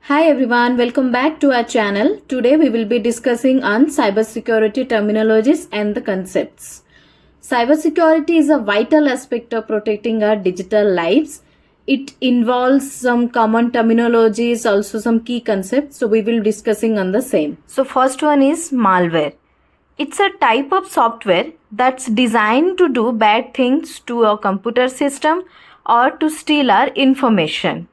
Hi everyone, welcome back to our channel. Today we will be discussing on cybersecurity terminologies and the concepts. Cybersecurity is a vital aspect of protecting our digital lives. It involves some common terminologies, also some key concepts. So we will be discussing on the same. So first one is malware. It's a type of software that's designed to do bad things to a computer system or to steal our information.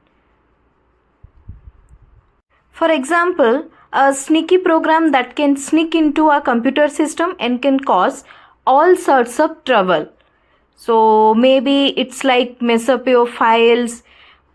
For example, a sneaky program that can sneak into a computer system and can cause all sorts of trouble. So maybe it's like mess up your files,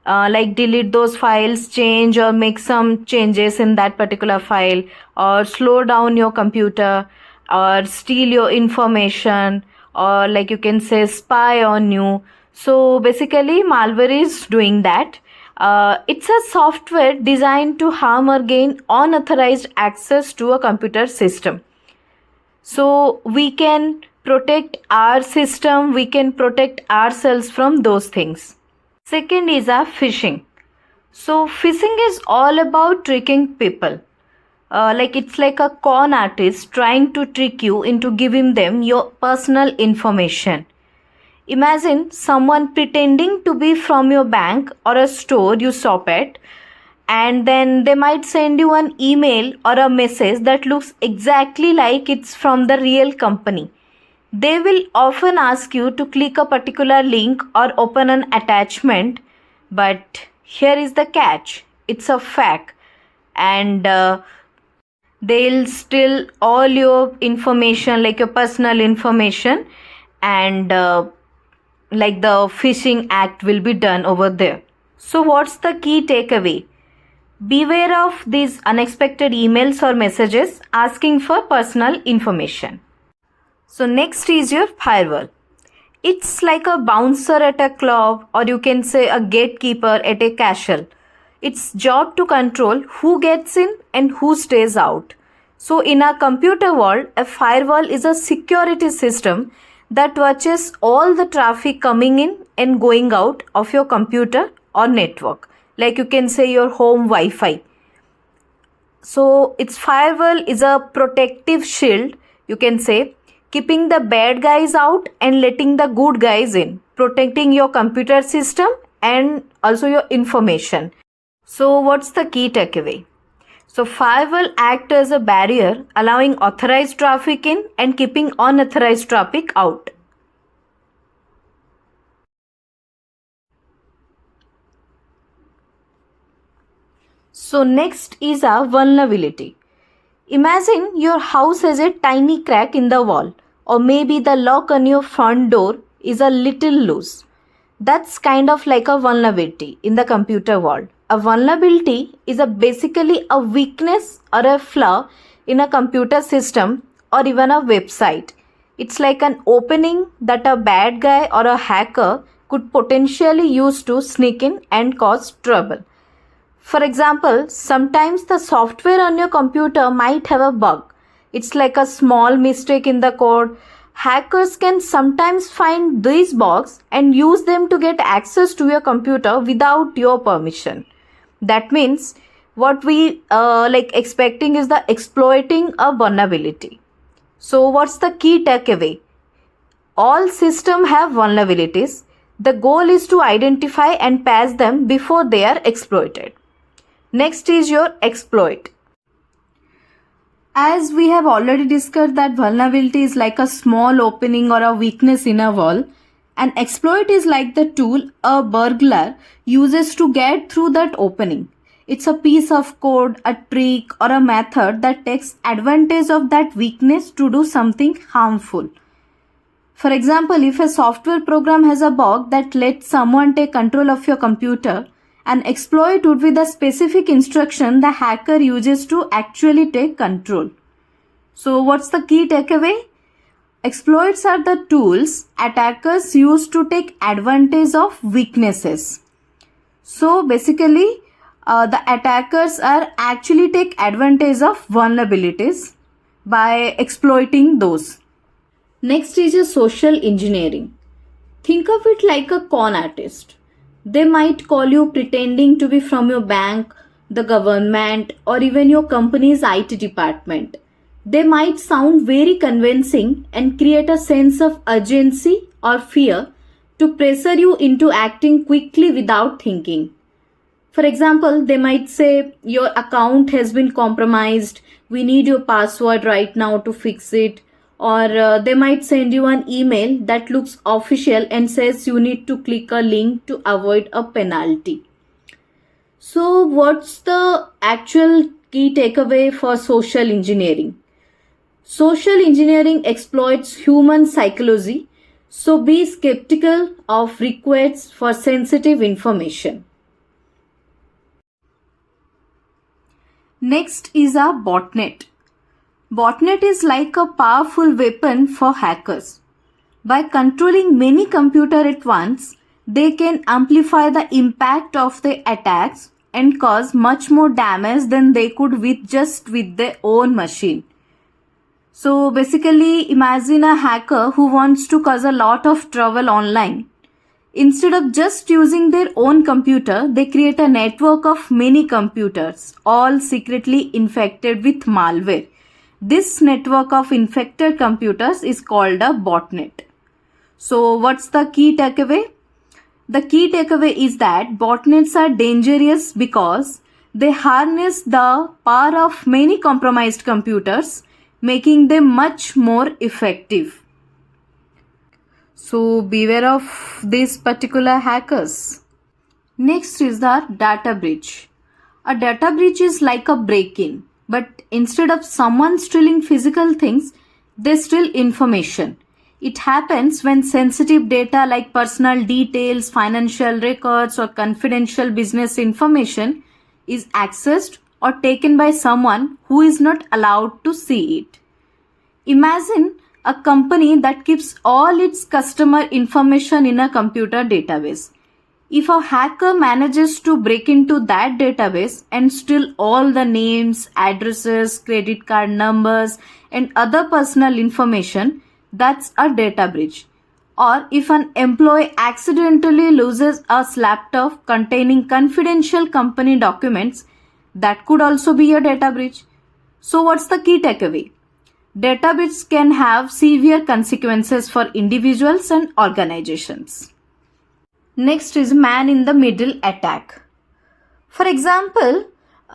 like delete those files, change or make some changes in that particular file, or slow down your computer, or steal your information, or like you can say spy on you. So basically malware is doing that. It's a software designed to harm or gain unauthorized access to a computer system. So we can protect our system, we can protect ourselves from those things. Second is a phishing. So phishing is all about tricking people. It's like a con artist trying to trick you into giving them your personal information. Imagine someone pretending to be from your bank or a store you shop at, and then they might send you an email or a message that looks exactly like it's from the real company. They will often ask you to click a particular link or open an attachment, but here is the catch: it's a fake, and they'll steal all your information, like your personal information, and like the phishing act will be done over there. So what's the key takeaway? Beware of these unexpected emails or messages asking for personal information. So next is your firewall. It's like a bouncer at a club, or you can say a gatekeeper at a castle. Its job to control who gets in and who stays out. So in our computer world, a firewall is a security system that watches all the traffic coming in and going out of your computer or network. Like you can say your home Wi-Fi. So its firewall is a protective shield, you can say, keeping the bad guys out and letting the good guys in, protecting your computer system and also your information. So what's the key takeaway? So firewall act as a barrier, allowing authorized traffic in and keeping unauthorized traffic out. So next is a vulnerability. Imagine your house has a tiny crack in the wall, or maybe the lock on your front door is a little loose. That's kind of like a vulnerability in the computer world. A vulnerability is basically a weakness or a flaw in a computer system or even a website. It's like an opening that a bad guy or a hacker could potentially use to sneak in and cause trouble. For example, sometimes the software on your computer might have a bug. It's like a small mistake in the code. Hackers can sometimes find these bugs and use them to get access to your computer without your permission. That means what we expecting is the exploiting a vulnerability. So what's the key takeaway? All systems have vulnerabilities. The goal is to identify and patch them before they are exploited. Next is your exploit. As we have already discussed that vulnerability is like a small opening or a weakness in a wall. An exploit is like the tool a burglar uses to get through that opening. It's a piece of code, a trick, or a method that takes advantage of that weakness to do something harmful. For example, if a software program has a bug that lets someone take control of your computer, an exploit would be the specific instruction the hacker uses to actually take control. So what's the key takeaway? Exploits are the tools attackers use to take advantage of weaknesses. So basically, the attackers are actually take advantage of vulnerabilities by exploiting those. Next is a social engineering. Think of it like a con artist. They might call you pretending to be from your bank the government, or even your company's IT department. They might sound very convincing and create a sense of urgency or fear to pressure you into acting quickly without thinking. For example, they might say, your account has been compromised, we need your password right now to fix it. Or they might send you an email that looks official and says you need to click a link to avoid a penalty. So, what's the actual key takeaway for social engineering? Social engineering exploits human psychology, so be skeptical of requests for sensitive information. Next is a botnet. Botnet is like a powerful weapon for hackers. By controlling many computers at once, they can amplify the impact of the attacks and cause much more damage than they could with their own machine. So basically, imagine a hacker who wants to cause a lot of trouble online. Instead of just using their own computer, they create a network of many computers, all secretly infected with malware. This network of infected computers is called a botnet. So what's the key takeaway? The key takeaway is that botnets are dangerous because they harness the power of many compromised computers, making them much more effective. So beware of these particular hackers. Next is the data breach. A data breach is like a break-in, but instead of someone stealing physical things, they steal information. It happens when sensitive data like personal details, financial records, or confidential business information is accessed or taken by someone who is not allowed to see it. Imagine a company that keeps all its customer information in a computer database. If a hacker manages to break into that database and steal all the names, addresses, credit card numbers, and other personal information, that's a data breach. Or if an employee accidentally loses a laptop containing confidential company documents, that could also be a data breach. So what's the key takeaway? Data breaches can have severe consequences for individuals and organizations. Next is man in the middle attack. For example,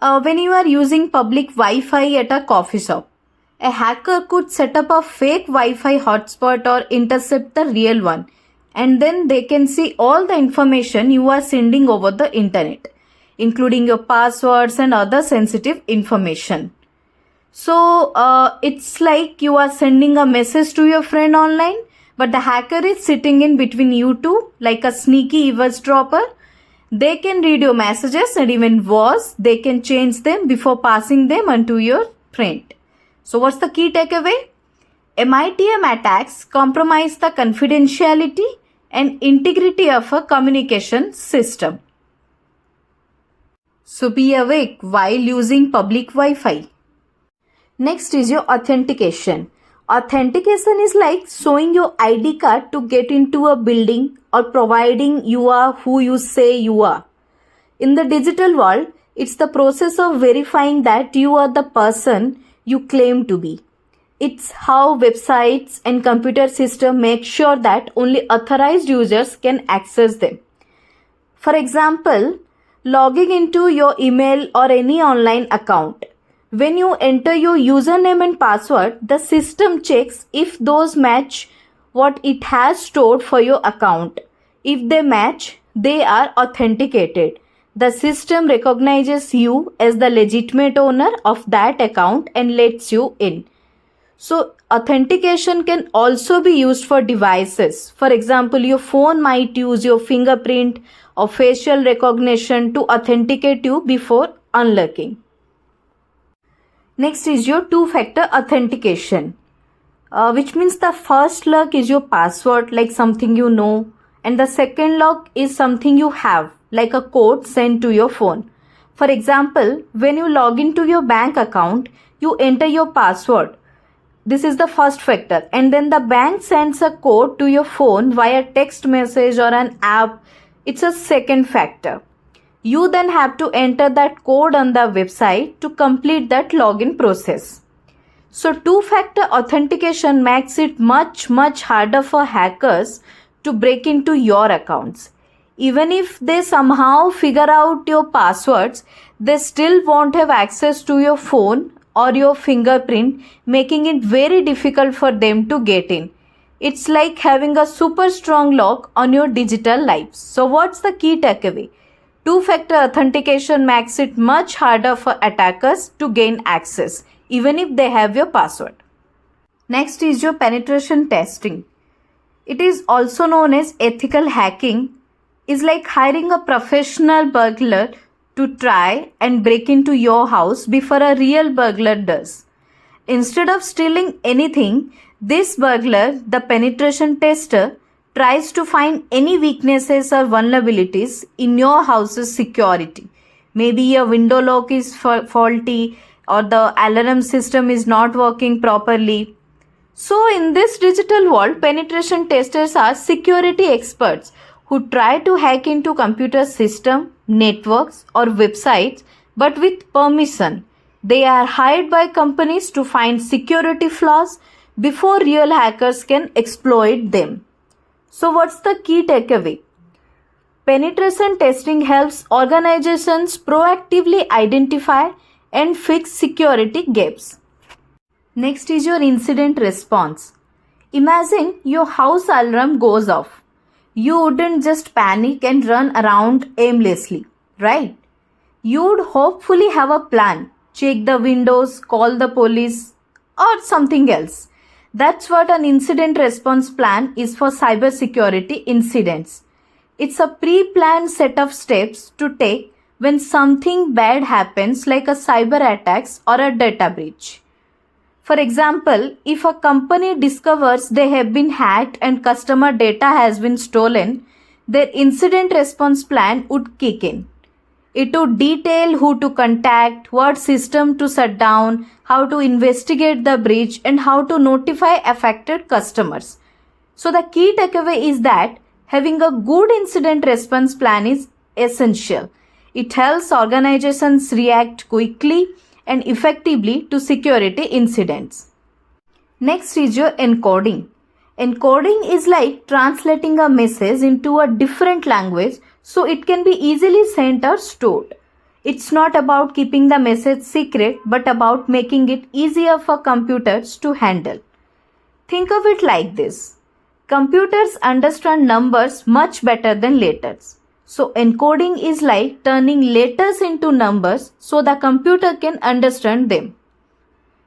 when you are using public Wi-Fi at a coffee shop, a hacker could set up a fake Wi-Fi hotspot or intercept the real one, and then they can see all the information you are sending over the internet, including your passwords and other sensitive information. So it's like you are sending a message to your friend online, but the hacker is sitting in between you two like a sneaky eavesdropper. They can read your messages, and even worse, they can change them before passing them on to your friend. So what's the key takeaway? MITM attacks compromise the confidentiality and integrity of a communication system. So be awake while using public Wi-Fi. Next is your authentication. Authentication is like showing your ID card to get into a building or providing you are who you say you are. In the digital world, it's the process of verifying that you are the person you claim to be. It's how websites and computer systems make sure that only authorized users can access them. For example, logging into your email or any online account. When you enter your username and password, the system checks if those match what it has stored for your account. If they match, they are authenticated. The system recognizes you as the legitimate owner of that account and lets you in. So, authentication can also be used for devices. For example, your phone might use your fingerprint or facial recognition to authenticate you before unlocking. Next is your two-factor authentication, which means the first lock is your password, like something you know, and the second lock is something you have, like a code sent to your phone. For example, when you log into your bank account, you enter your password. This is the first factor, and then the bank sends a code to your phone via text message or an app. It's a second factor. You then have to enter that code on the website to complete that login process. So two-factor authentication makes it much harder for hackers to break into your accounts. Even if they somehow figure out your passwords, they still won't have access to your phone or your fingerprint, making it very difficult for them to get in. It's like having a super strong lock on your digital life. So what's the key takeaway? Two-factor authentication makes it much harder for attackers to gain access, even if they have your password. Next is your penetration testing. It is also known as ethical hacking. Is like hiring a professional burglar to try and break into your house before a real burglar does. Instead of stealing anything, this burglar, the penetration tester, tries to find any weaknesses or vulnerabilities in your house's security. Maybe a window lock is faulty or the alarm system is not working properly. So in this digital world, penetration testers are security experts who try to hack into computer system, networks or websites but with permission. They are hired by companies to find security flaws before real hackers can exploit them. So what's the key takeaway? Penetration testing helps organizations proactively identify and fix security gaps. Next is your incident response. Imagine your house alarm goes off. You wouldn't just panic and run around aimlessly, right? You would hopefully have a plan. Check the windows, call the police, or something else. That's what an incident response plan is for cybersecurity incidents. It's a pre-planned set of steps to take when something bad happens like a cyber attacks or a data breach. For example, if a company discovers they have been hacked and customer data has been stolen, their incident response plan would kick in. It would detail who to contact, what system to shut down, how to investigate the breach, and how to notify affected customers. So the key takeaway is that having a good incident response plan is essential. It helps organizations react quickly and effectively to security incidents. Next is your encoding. Encoding is like translating a message into a different language so it can be easily sent or stored. It's not about keeping the message secret but about making it easier for computers to handle. Think of it like this. Computers understand numbers much better than letters. So encoding is like turning letters into numbers so the computer can understand them.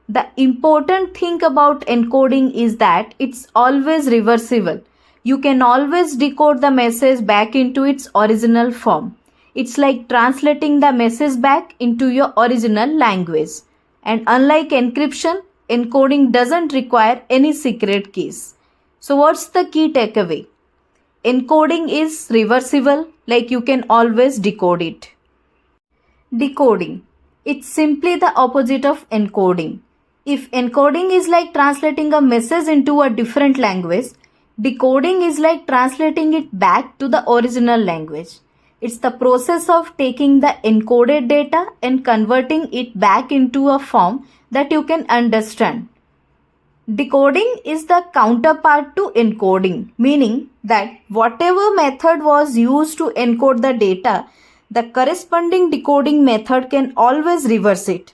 The important thing about encoding is that it's always reversible. You can always decode the message back into its original form. It's like translating the message back into your original language. And unlike encryption, encoding doesn't require any secret keys. So what's the key takeaway? Encoding is reversible, like you can always decode it. Decoding. It's simply the opposite of encoding. If encoding is like translating a message into a different language, decoding is like translating it back to the original language. It's the process of taking the encoded data and converting it back into a form that you can understand. Decoding is the counterpart to encoding, meaning that whatever method was used to encode the data, the corresponding decoding method can always reverse it.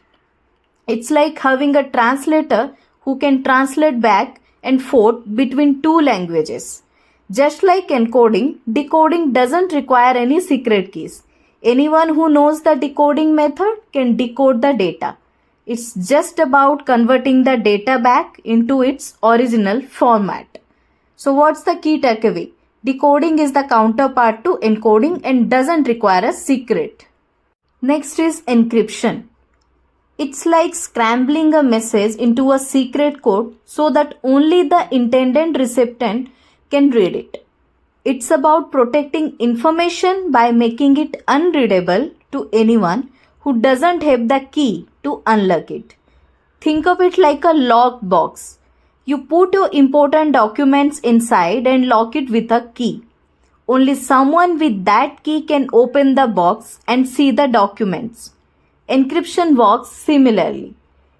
It's like having a translator who can translate back and forth between two languages. Just like encoding, decoding doesn't require any secret keys. Anyone who knows the decoding method can decode the data. It's just about converting the data back into its original format. So what's the key takeaway? Decoding is the counterpart to encoding and doesn't require a secret. Next is encryption. It's like scrambling a message into a secret code so that only the intended recipient can read it. It's about protecting information by making it unreadable to anyone who doesn't have the key to unlock it. Think of it like a locked box. You put your important documents inside and lock it with a key. Only someone with that key can open the box and see the documents. Encryption works similarly.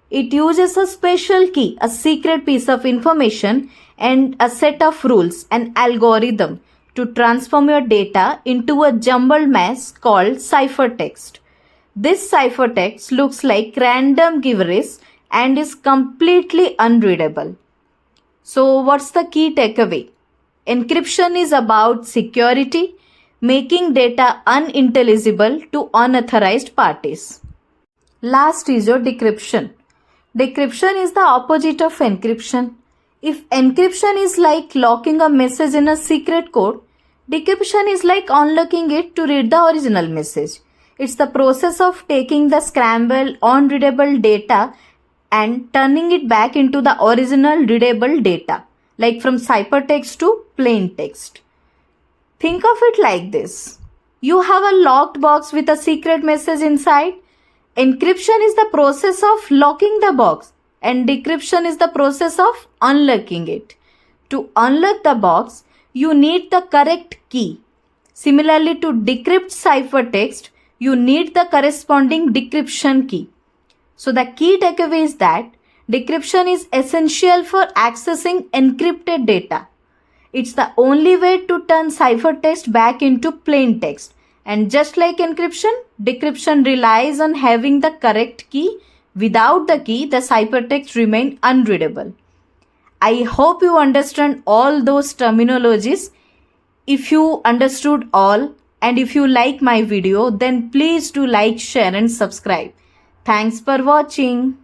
It uses a special key, a secret piece of information, and a set of rules, an algorithm, to transform your data into a jumbled mess called ciphertext. This ciphertext looks like random gibberish and is completely unreadable. So, what's the key takeaway? Encryption is about security, making data unintelligible to unauthorized parties. Last is your decryption. Decryption is the opposite of encryption. If encryption is like locking a message in a secret code, decryption is like unlocking it to read the original message. It's the process of taking the scrambled, unreadable data and turning it back into the original readable data, like from ciphertext to plain text. Think of it like this. You have a locked box with a secret message inside. Encryption is the process of locking the box and decryption is the process of unlocking it. To unlock the box, you need the correct key. Similarly, to decrypt ciphertext, you need the corresponding decryption key. So the key takeaway is that decryption is essential for accessing encrypted data. It's the only way to turn ciphertext back into plain text. And just like encryption, decryption relies on having the correct key. Without the key, the ciphertext remains unreadable. I hope you understand all those terminologies. If you understood all and if you like my video, then please do like, share and subscribe. Thanks for watching.